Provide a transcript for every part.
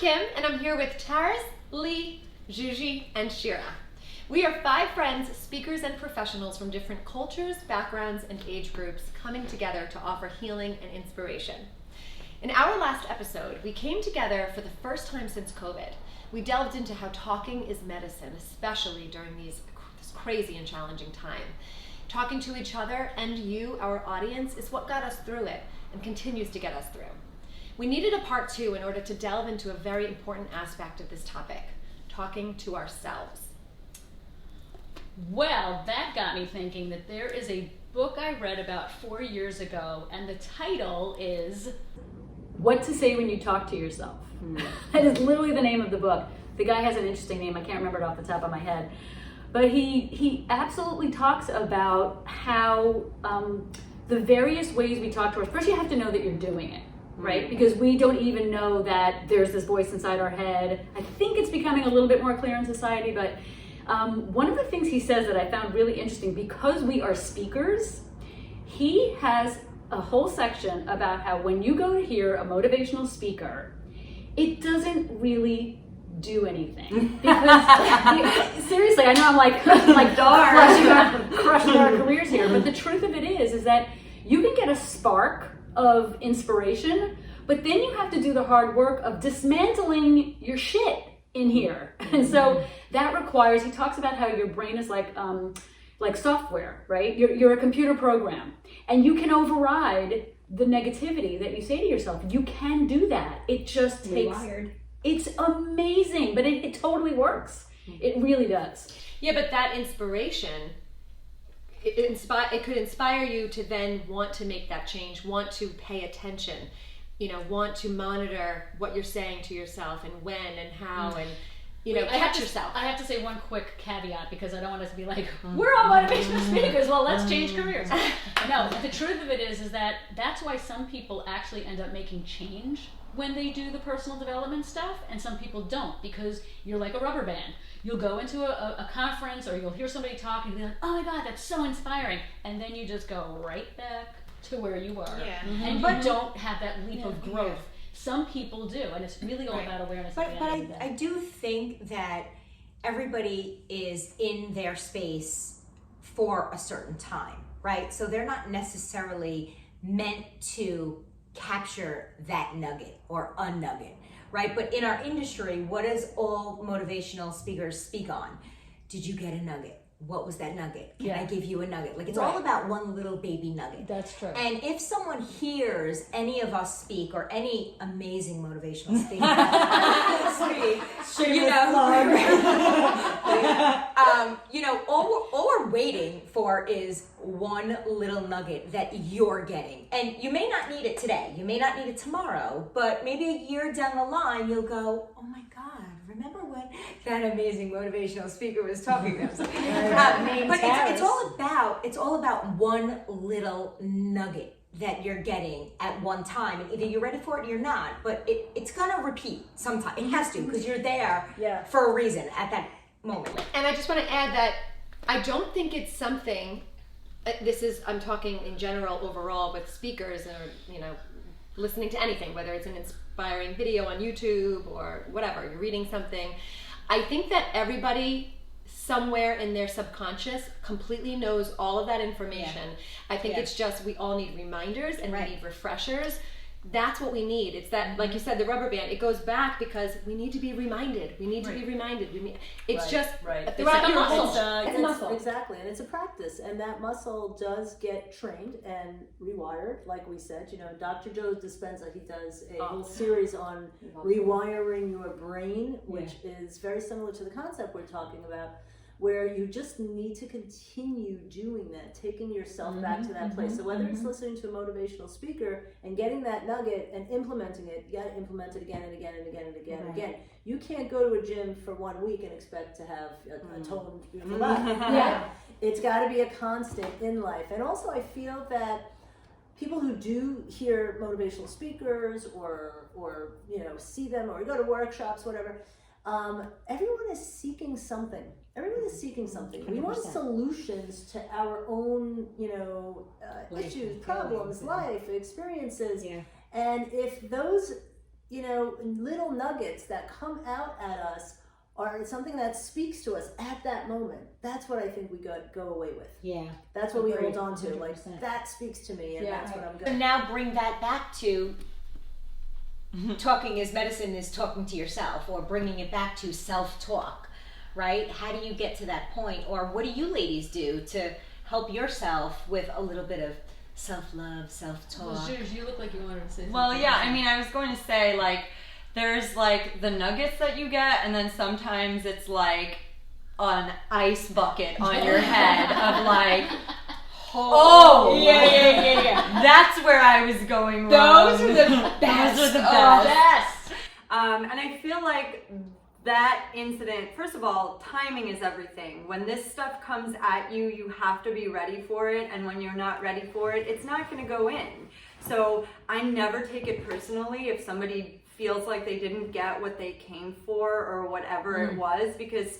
Kim, and I'm here with Taris, Lee, Juji, and Shira. We are 5 friends, speakers, and professionals from different cultures, backgrounds, and age groups coming together to offer healing and inspiration. In our last episode, we came together for the first time since COVID. We delved into how talking is medicine, especially during this crazy and challenging time. Talking to each other and you, our audience, is what got us through it and continues to get us through. We needed a part 2 in order to delve into a very important aspect of this topic, talking to ourselves. Well, that got me thinking that there is a book I read about 4 years ago, and the title is What to Say When You Talk to Yourself. That is literally the name of the book. The guy has an interesting name, I can't remember it off the top of my head. But he absolutely talks about how the various ways we talk to ourselves. First, you have to know that you're doing it, right? Because we don't even know that there's this voice inside our head. I think it's becoming a little bit more clear in society, but one of the things he says that I found really interesting, because we are speakers, he has a whole section about how when you go to hear a motivational speaker, it doesn't really do anything. Because seriously, I know I'm like crushing our careers here, but the truth of it is that you can get a spark of inspiration, but then you have to do the hard work of dismantling your shit in here. And so that requires, he talks about how your brain is like software, right? You're a computer program, and you can override the negativity that you say to yourself. You can do that. It just takes... Rewired. It's amazing, but it totally works. It really does. Yeah, but that inspiration, it could inspire you to then want to make that change, want to pay attention, want to monitor what you're saying to yourself and when and how and, catch yourself. I have to say one quick caveat, because I don't want us to be like, we're all motivational speakers, well, let's change careers. No, the truth of it is that that's why some people actually end up making change when they do the personal development stuff, and some people don't, because you're like a rubber band. You'll go into a conference, or you'll hear somebody talk and you'll be like, oh my God, that's so inspiring. And then you just go right back to where you were. Yeah. And you don't have that leap of growth. Yeah. Some people do, and it's really all about awareness. But I do think that everybody is in their space for a certain time, right? So they're not necessarily meant to capture that nugget or a nugget, right? But in our industry, what does all motivational speakers speak on? Did you get a nugget? What was that nugget? Can I give you a nugget? Like, it's all about one little baby nugget. That's true. And if someone hears any of us speak, or any amazing motivational speaker all we're waiting for is one little nugget that you're getting. And you may not need it today, you may not need it tomorrow, but maybe a year down the line, you'll go, oh my God, remember when that amazing motivational speaker was talking to us? But it's all about one little nugget that you're getting at one time, and either you're ready for it or you're not, but it's gonna repeat sometime. It has to, because you're there for a reason at that moment. And I just want to add that I don't think it's something, I'm talking in general overall with speakers, or listening to anything, whether it's an inspiring video on YouTube or whatever, you're reading something. I think that everybody somewhere in their subconscious completely knows all of that information. I think it's just, we all need reminders and we need refreshers. That's what we need. It's that, like you said, the rubber band, it goes back because we need to be reminded. We need to be reminded. It's just throughout your muscle. It's a muscle. Exactly, and it's a practice, and that muscle does get trained and rewired, like we said. Dr. Joe Dispenza, he does a whole series on rewiring your brain, which is very similar to the concept we're talking about, where you just need to continue doing that, taking yourself back to that place. So whether it's listening to a motivational speaker and getting that nugget and implementing it, you got to implement it again and again and again and again and again. You can't go to a gym for 1 week and expect to have a toned, beautiful body. It's got to be a constant in life. And also, I feel that people who do hear motivational speakers or see them, or go to workshops, whatever, everyone is seeking something. We want solutions to our own, issues, problems, life, experiences. And if those, little nuggets that come out at us are something that speaks to us at that moment. That's what I think we go away with. Yeah. That's what we Agreed, hold on to. 100%. Like, that speaks to me, and Yeah. that's what I'm So going. now bring that back to talking as medicine is talking to yourself, or bringing it back to self-talk, right? How do you get to that point? Or what do you ladies do to help yourself with a little bit of self-love, self-talk? Well, Jules, you look like you wanted to say something. Well, yeah, I mean, I was going to say, like, there's like the nuggets that you get, and then sometimes it's like an ice bucket on your head of like, Oh, yeah. that's where I was going wrong. Those are the best. Those are the Oh, best. And I feel like that incident, first of all, timing is everything. When this stuff comes at you, you have to be ready for it, and when you're not ready for it, it's not going to go in. So I never take it personally if somebody feels like they didn't get what they came for or whatever it was, because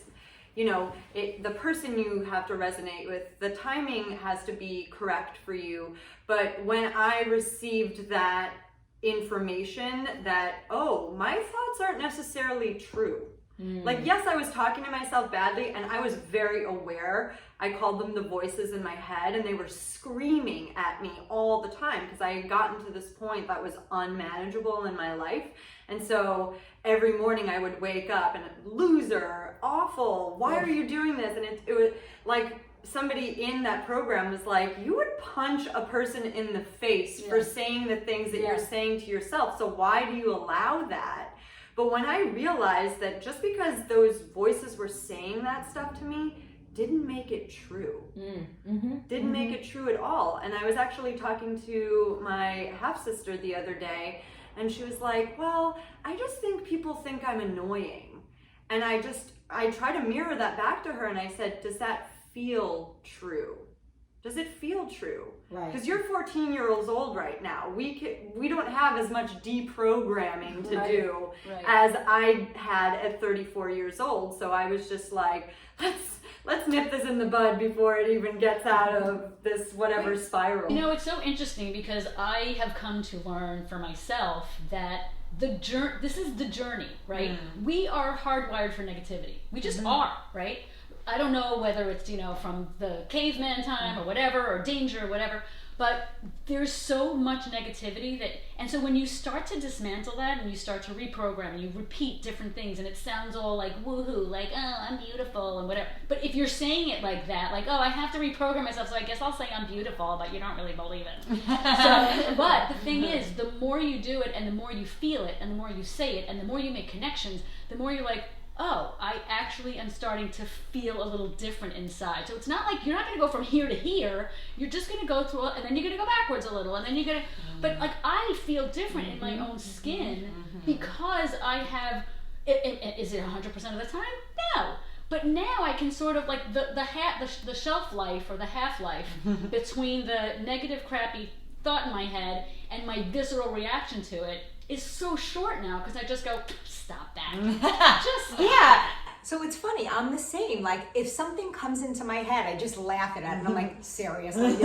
you know, the person you have to resonate with, the timing has to be correct for you. But when I received that information that, oh, my thoughts aren't necessarily true. Like, yes, I was talking to myself badly, and I was very aware. I called them the voices in my head, and they were screaming at me all the time because I had gotten to this point that was unmanageable in my life. And so every morning I would wake up and, loser, awful, why are you doing this? And it was like, somebody in that program was like, you would punch a person in the face for saying the things that you're saying to yourself. So why do you allow that? But when I realized that just because those voices were saying that stuff to me didn't make it true. Didn't make it true at all. And I was actually talking to my half-sister the other day, and she was like, well, I just think people think I'm annoying. And I try to mirror that back to her, and I said, does that feel true? Does it feel true? Right. Because you're 14 years old right now. We don't have as much deprogramming to do as I had at 34 years old. So I was just like, let's nip this in the bud before it even gets out of this whatever spiral. You know, it's so interesting because I have come to learn for myself that this is the journey, right? We are hardwired for negativity. We just are, right? I don't know whether it's, from the caveman time or whatever, or danger or whatever, but there's so much negativity and so when you start to dismantle that and you start to reprogram and you repeat different things and it sounds all like woohoo, like, oh, I'm beautiful and whatever. But if you're saying it like that, like, oh, I have to reprogram myself, so I guess I'll say I'm beautiful, but you don't really believe it. But the thing is, the more you do it and the more you feel it and the more you say it and the more you make connections, the more you're like, oh, I actually am starting to feel a little different inside. So it's not like you're not going to go from here to here. You're just going to go through it, and then you're going to go backwards a little, and then you're going to. But like I feel different in my own skin because I have. Is it 100% of the time? No. But now I can sort of like the shelf life or the half-life between the negative, crappy thought in my head and my visceral reaction to it is so short now because I just go, stop that. Just yeah. So it's funny, I'm the same. Like, if something comes into my head, I just laugh at it, and I'm like, seriously?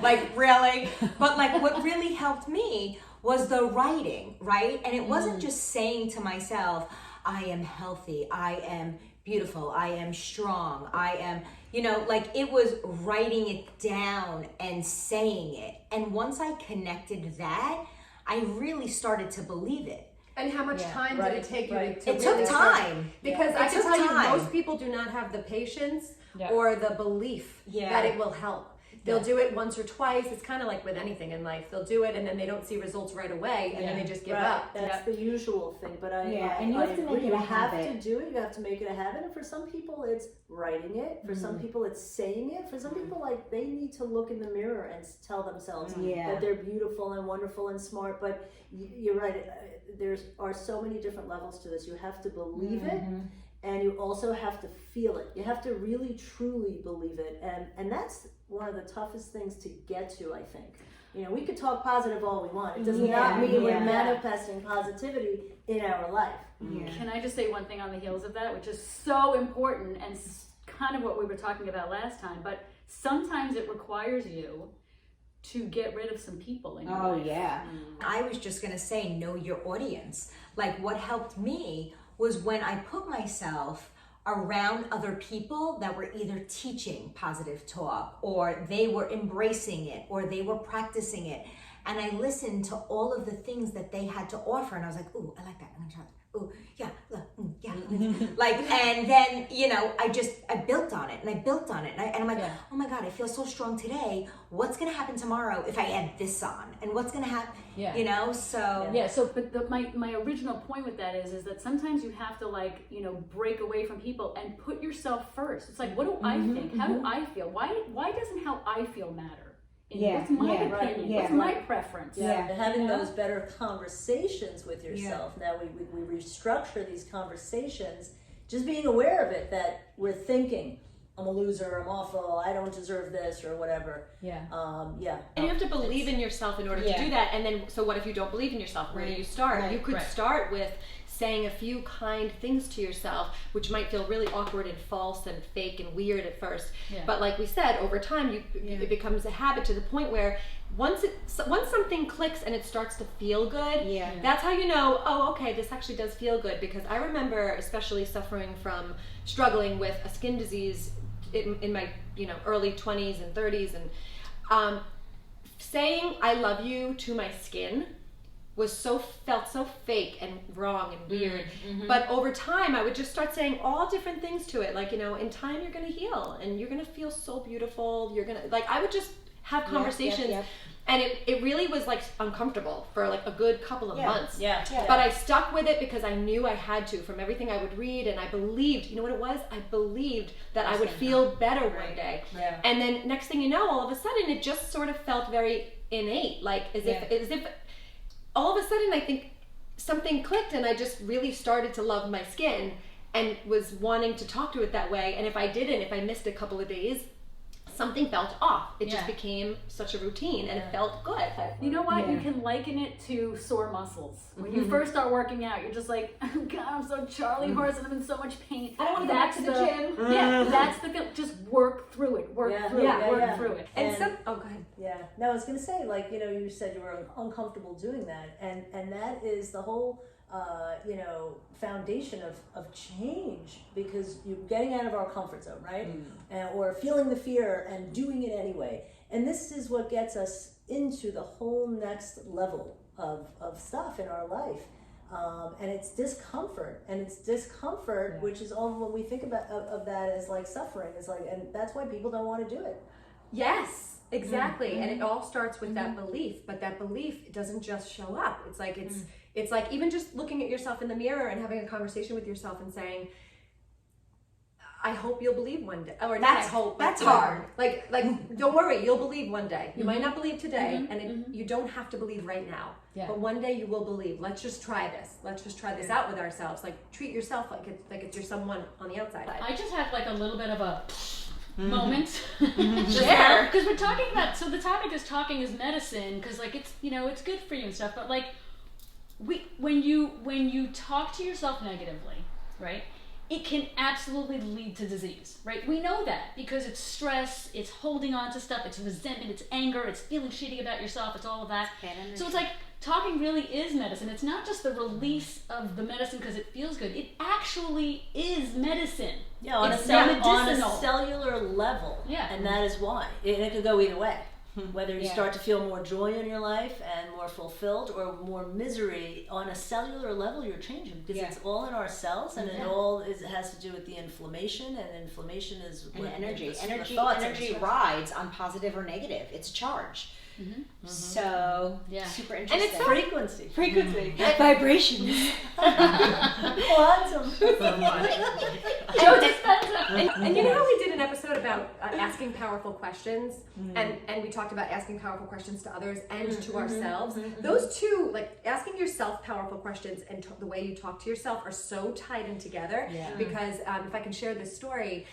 Like, really? But like, what really helped me was the writing, right? And it wasn't just saying to myself, I am healthy, I am beautiful, I am strong, I am, like, it was writing it down and saying it. And once I connected that, I really started to believe it. And how much time did it take you to It really took start? time. Because It I can took tell you, time. most people do not have the patience or the belief Yeah. that it will help. They'll do it once or twice. It's kind of like with anything in life. They'll do it and then they don't see results right away, and then they just give up. That's the usual thing. But and you I have to make agree. it a You have habit. to do it. You have to make it a habit. And for some people, it's writing it. For some people, it's saying it. For some people, like, they need to look in the mirror and tell themselves that they're beautiful and wonderful and smart. But you're right. There are so many different levels to this. You have to believe it. And you also have to feel it. You have to really, truly believe it. And that's one of the toughest things to get to, I think. We could talk positive all we want. It does not mean we're manifesting positivity in our life. Can I just say one thing on the heels of that, which is so important and kind of what we were talking about last time, but sometimes it requires you to get rid of some people in your Oh, life. yeah. I was just going to say, know your audience. Like, what helped me was when I put myself around other people that were either teaching positive talk, or they were embracing it, or they were practicing it. And I listened to all of the things that they had to offer, and I was like, ooh, I like that. I'm gonna try that. Ooh, yeah, yeah. Like, and then, you know, I built on it, and I built on it. And I'm like, oh my God, I feel so strong today. What's gonna happen tomorrow if I add this on? And what's gonna happen, you know, so. Yeah, so, but my original point with that is that sometimes you have to, like, you know, break away from people and put yourself first. It's like, what do I think? How do I feel? Why doesn't how I feel matter? What's my opinion? What's my preference? And having those better conversations with yourself. Now we restructure these conversations, just being aware of it, that we're thinking, I'm a loser, I'm awful, I don't deserve this, or whatever. And you have to believe in yourself in order to do that. And then, so what if you don't believe in yourself? Where do you start? You could start with saying a few kind things to yourself, which might feel really awkward and false and fake and weird at first. But like we said, over time, it becomes a habit to the point where once something clicks and it starts to feel good, that's how you know, oh, okay, this actually does feel good. Because I remember, especially struggling with a skin disease in my early 20s and 30s, and saying I love you to my skin felt so fake and wrong and weird. But over time I would just start saying all different things to it, like, you know, in time you're gonna heal and you're gonna feel so beautiful. You're gonna, like, I would just have conversations. And it really was like uncomfortable for like a good couple of months. But I stuck with it because I knew I had to, from everything I would read, and I believed, you know what it was? I believed that I would feel better one day. And then next thing you know, all of a sudden it just sort of felt very innate, like as if all of a sudden I think something clicked and I just really started to love my skin and was wanting to talk to it that way. And if I missed a couple of days, something felt off. It just became such a routine, and it felt good. You know what? You can liken it to sore muscles. When you first start working out, you're just like, oh God, I'm so Charlie horse and I'm in so much pain. I don't want to go back to the gym. That's the feel. Just work through it. Work through it. And go ahead. No, I was going to say, like, you know, you said you were uncomfortable doing that, and that is the whole foundation of change, because you're getting out of our comfort zone, right? Or feeling the fear and doing it anyway. And this is what gets us into the whole next level of stuff in our life. And it's discomfort, which is all when we think about of that as like suffering, is like, and that's why people don't want to do it. Yes. Exactly. And it all starts with that belief, but that belief doesn't just show up. It's like it's like even just looking at yourself in the mirror and having a conversation with yourself and saying, I hope you'll believe one day. Or that's hope. That's hard. Like don't worry, you'll believe one day. You might not believe today, and you don't have to believe right now. But one day you will believe. Let's just try this. Let's just try this out with ourselves. Like, treat yourself like it's you're someone on the outside. I just have like a little bit of a moment. Share. Because we're talking about, so the topic is talking is medicine, because like it's, you know, it's good for you and stuff, but like when you talk to yourself negatively, right, it can absolutely lead to disease, right? We know that because it's stress, it's holding on to stuff, it's resentment, it's anger, it's feeling shitty about yourself, it's all of that. So it's like, talking really is medicine. It's not just the release of the medicine because it feels good. It actually is medicine. Yeah, on a cellular level. Yeah. And that is why. And it could go either way. Whether you start to feel more joy in your life and more fulfilled, or more misery, on a cellular level you're changing, because it's all in our cells, and it all has to do with the inflammation, and inflammation is and energy. Energy rides on positive or negative. It's charge. So super interesting. And it's frequency. Vibrations. Quantum. And you know how we did an episode about asking powerful questions, and we talked about asking powerful questions to others and to ourselves. Those two, like asking yourself powerful questions and the way you talk to yourself, are so tied in together. Because if I can share this story,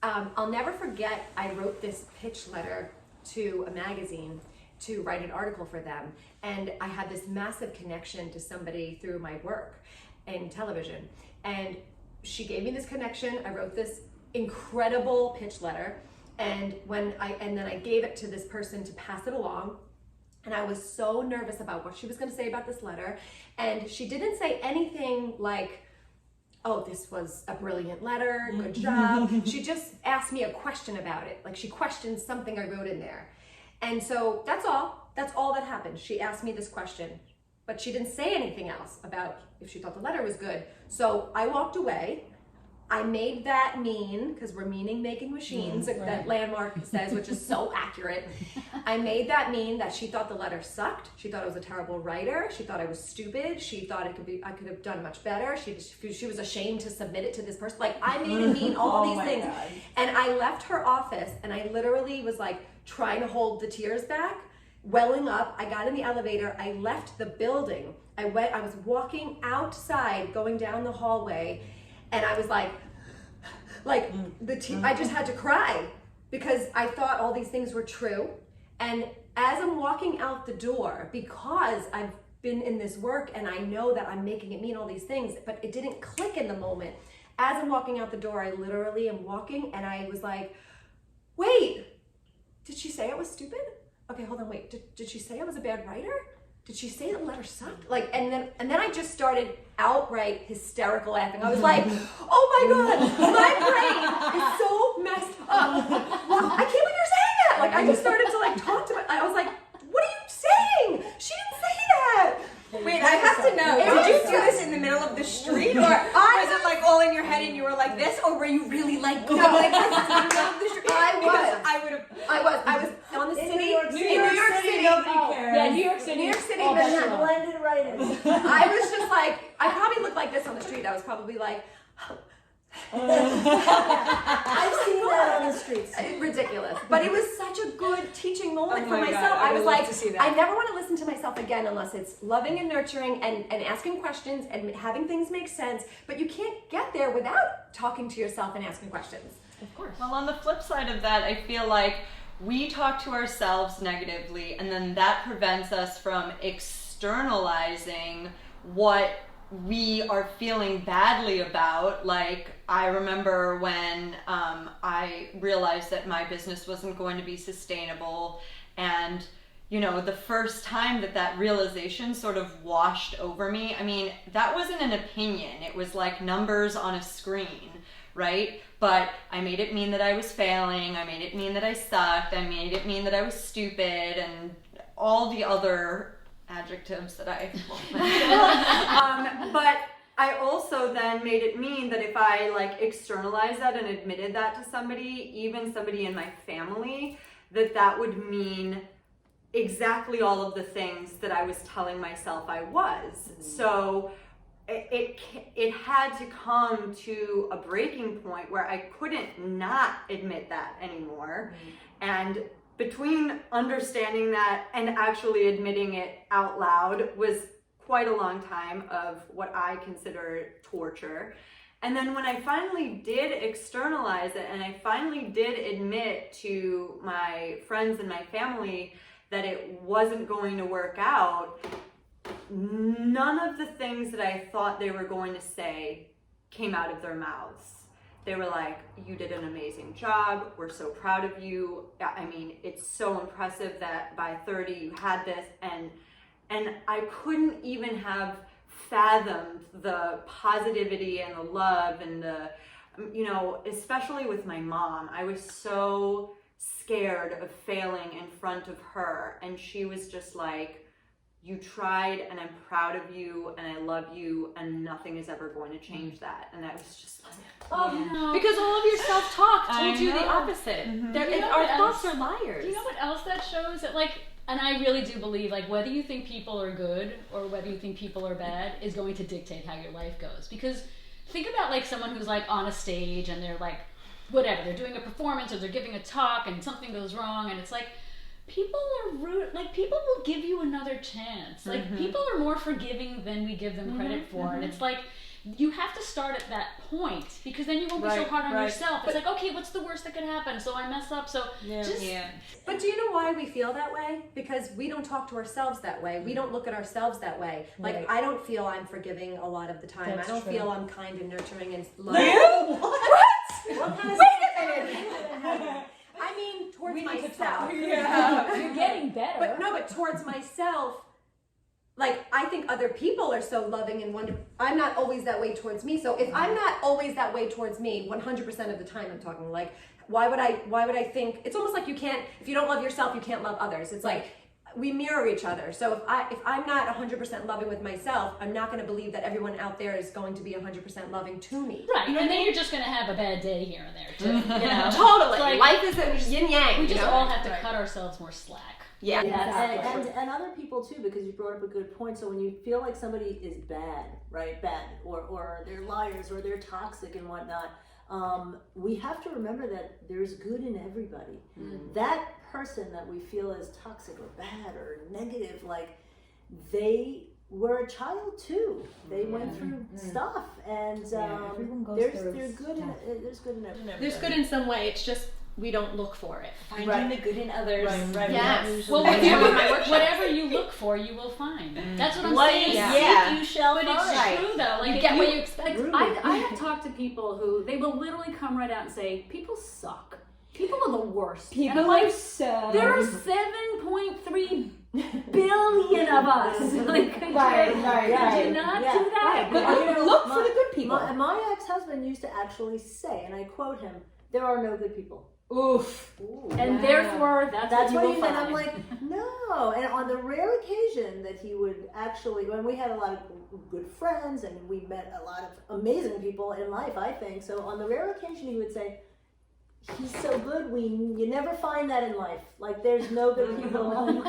I'll never forget, I wrote this pitch letter to a magazine to write an article for them, and I had this massive connection to somebody through my work in television, and she gave me this connection. I wrote this incredible pitch letter, And then I gave it to this person to pass it along. And I was so nervous about what she was going to say about this letter. And she didn't say anything like, oh, this was a brilliant letter, good job. She just asked me a question about it. Like she questioned something I wrote in there. And so that's all that happened. She asked me this question, but she didn't say anything else about if she thought the letter was good. So I walked away. I made that mean, because we're meaning making machines, that Landmark says, which is so accurate. I made that mean that she thought the letter sucked. She thought I was a terrible writer. She thought I was stupid. She thought I could have done much better. She was ashamed to submit it to this person. Like, I made it mean all these things. God. And I left her office, and I literally was like trying to hold the tears back, welling up. I got in the elevator. I left the building. I was walking outside, going down the hallway, and I was like I just had to cry because I thought all these things were true. And as I'm walking out the door, because I've been in this work and I know that I'm making it mean all these things, but it didn't click in the moment. As I'm walking out the door, I literally am walking and I was like, wait, did she say I was stupid? Okay, hold on, wait, did she say I was a bad writer? Did she say the letter sucked? Like, and then I just started outright hysterical laughing. I was like, oh my God, my brain is so messed up. Well, I can't believe you're saying that. Like, I just started to like talk to I was like, what are you saying? She didn't say that. Wait, I have to know, did you do this in the middle of the street? Or was it like all in your head and you were like this? Or were you really like going like this in the middle of the street? I was on the city. New York City. Nobody cares. Yeah, New York City. New York City, Oh, Manhattan. Blended right in. I was just like, I probably looked like this on the street. I was probably like, I've seen that on the streets. ridiculous. But it was such a good teaching moment for my God, myself. I I was would love like, to see that. I never want to listen to myself again unless it's loving and nurturing and asking questions and having things make sense. But you can't get there without talking to yourself and asking questions. Of course. Well, on the flip side of that, I feel like we talk to ourselves negatively, and then that prevents us from externalizing what we are feeling badly about. Like, I remember when I realized that my business wasn't going to be sustainable, and the first time that realization sort of washed over me, I mean, that wasn't an opinion. It was like numbers on a screen, right? But I made it mean that I was failing. I made it mean that I sucked. I made it mean that I was stupid, and all the other adjectives that I but I also then made it mean that if I like externalized that and admitted that to somebody, even somebody in my family, that would mean exactly all of the things that I was telling myself I was. So it had to come to a breaking point where I couldn't not admit that anymore. And between understanding that and actually admitting it out loud was quite a long time of what I consider torture. And then when I finally did externalize it and I finally did admit to my friends and my family that it wasn't going to work out, none of the things that I thought they were going to say came out of their mouths. They were like, you did an amazing job. We're so proud of you. I mean, it's so impressive that by 30 you had this. And I couldn't even have fathomed the positivity and the love and the, especially with my mom. I was so scared of failing in front of her. And she was just like, you tried, and I'm proud of you, and I love you, and nothing is ever going to change that. And I was just like, no. Because all of your self-talk told you the know. opposite. Mm-hmm. Our thoughts are liars. Do you know what else that shows? That and I really do believe, whether you think people are good or whether you think people are bad is going to dictate how your life goes. Because think about someone who's on a stage and they're whatever, they're doing a performance or they're giving a talk and something goes wrong, and it's people are rude. People will give you another chance. People are more forgiving than we give them credit for. And it's you have to start at that point, because then you won't be so hard on yourself. It's okay, what's the worst that could happen? So I mess up. So But do you know why we feel that way? Because we don't talk to ourselves that way. We don't look at ourselves that way. I don't feel I'm forgiving a lot of the time. That's I don't true. feel I'm kind and nurturing and loving. What? What kind of Wait a minute. I mean towards We need to myself. talk. Yeah. You're getting better. But towards myself, like, I think other people are so loving and wonderful. I'm not always that way towards me. So if I'm not always that way towards me, 100% of the time, I'm talking, like, why would I think, it's almost like you can't, if you don't love yourself, you can't love others. It's like, we mirror each other. So if I'm not 100% loving with myself, I'm not going to believe that everyone out there is going to be 100% loving to me. Right, and then you're just going to have a bad day here and there too. You know? Totally. Like, life is a yin yang. we just you know? all have to cut ourselves more slack. Yeah. And other people too, because you brought up a good point. So when you feel like somebody is bad, right, or they're liars or they're toxic and whatnot, we have to remember that there's good in everybody. That person that we feel is toxic or bad or negative, like, they were a child too. They went through stuff, and everyone goes there's through good stuff. there's good in everybody. There's good in some way. It's just we don't look for it. Finding the good in others. Right. Yes. Well, whatever you look for, you will find. That's what I'm saying. Seek, you shall But find. it's true though. Like, You if get what you expect. I have talked to people who they will literally come right out and say, "People suck. People are the worst." And I'm People like, are so. there are 7.3 billion of us. Like, could you not do that? But look for the good people. My ex-husband used to actually say, and I quote him, "There are no good people." Oof. And therefore, that's what what you he will meant. find. I'm like, no. And on the rare occasion that he would actually, when we had a lot of good friends and we met a lot of amazing people in life, I think. So on the rare occasion, he would say, "He's so good. You never find that in life. Like, there's no good people."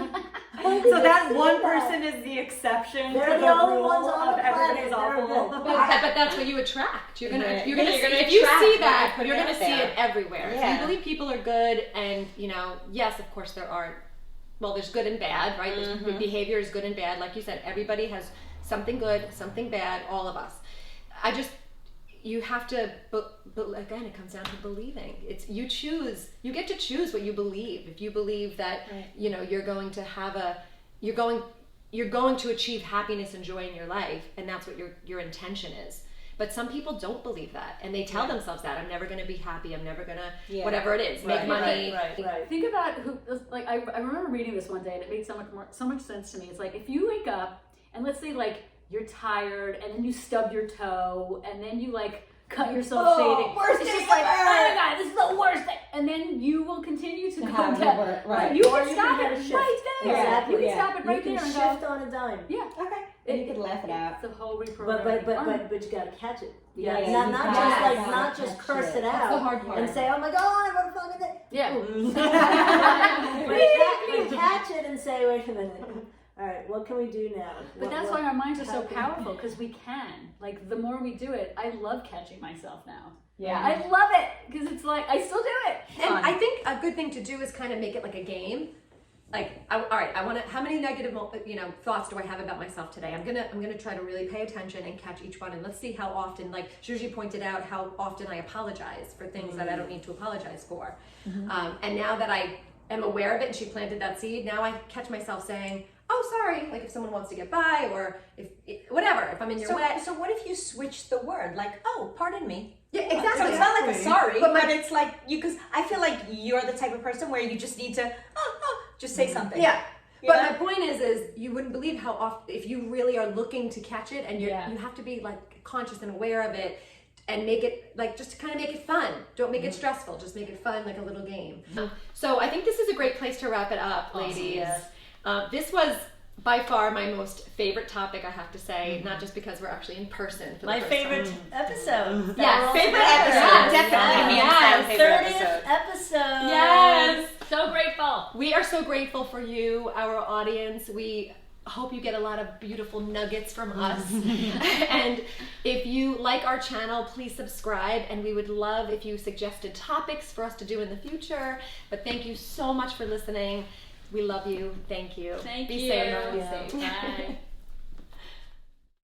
So that one person is the exception They're to the the only rule ones on of the planet. everybody's They're awful. good. But that's what you attract. You're gonna Right. if attract you see what that, you put you're gonna out see there. it everywhere. Yeah. If you believe people are good, and yes, of course there are. Well, there's good and bad, right? There's behavior is good and bad. Like you said, everybody has something good, something bad. All of us. You have to, but again, it comes down to believing. It's you get to choose what you believe. If you believe that you're going to have you're going to achieve happiness and joy in your life, and that's what your intention is. But some people don't believe that, and they tell themselves that I'm never going to be happy. I'm never going to whatever it is, make money. Right. Think about who, like, I remember reading this one day and it made so much sense to me. It's like, if you wake up and let's say, like, you're tired and then you stub your toe and then you, like, cut yourself shaving. Worst It's day just like, ever. oh my God, this is the worst thing. And then you will continue to go have down. the work, right. You Or can you stop can have it a shift. right there. Exactly, You can yeah. stop it right You there can and shift go, on a dime. yeah. Okay. And you could laugh it out. It's the whole reprogramming. But you gotta catch it. You Yeah, gotta, yeah, not you just gotta not just catch curse it. it That's out the hard part. and say, "Oh my God, what a fucking day." Yeah. but catch it and say, "Wait a minute. All right, what can we do now?" But that's why our minds are so powerful, because we can. Like, the more we do it, I love catching myself now. Yeah. I love it, because it's like, I still do it. And I think a good thing to do is kind of make it like a game. Like, all right, I want to. How many negative, thoughts do I have about myself today? I'm gonna try to really pay attention and catch each one, and let's see how often. Like Juji pointed out, how often I apologize for things that I don't need to apologize for. And now that I am aware of it, and she planted that seed, now I catch myself saying, "Oh, sorry." Like if someone wants to get by, or if I'm in your way. So what if you switch the word? Like, "Oh, pardon me." Yeah, exactly. So it's not like a sorry, But but it's like because I feel like you're the type of person where you just need to just say something. Yeah. You But know? my point is you wouldn't believe how often, if you really are looking to catch it, and you have to be like conscious and aware of it, and make it like, just to kind of make it fun. Don't make it stressful. Just make it fun, like a little game. So I think this is a great place to wrap it up, ladies. This was by far my most favorite topic, I have to say, not just because we're actually in person. For My the first favorite time. episode. Yes, Favorite Yeah, episode. definitely. Yes. Favorite 30th episode. Yes. So grateful. We are so grateful for you, our audience. We hope you get a lot of beautiful nuggets from us. And if you like our channel, please subscribe. And we would love if you suggested topics for us to do in the future. But thank you so much for listening. We love you. Thank you. Thank Be you. safe. Be Yeah. safe. Bye.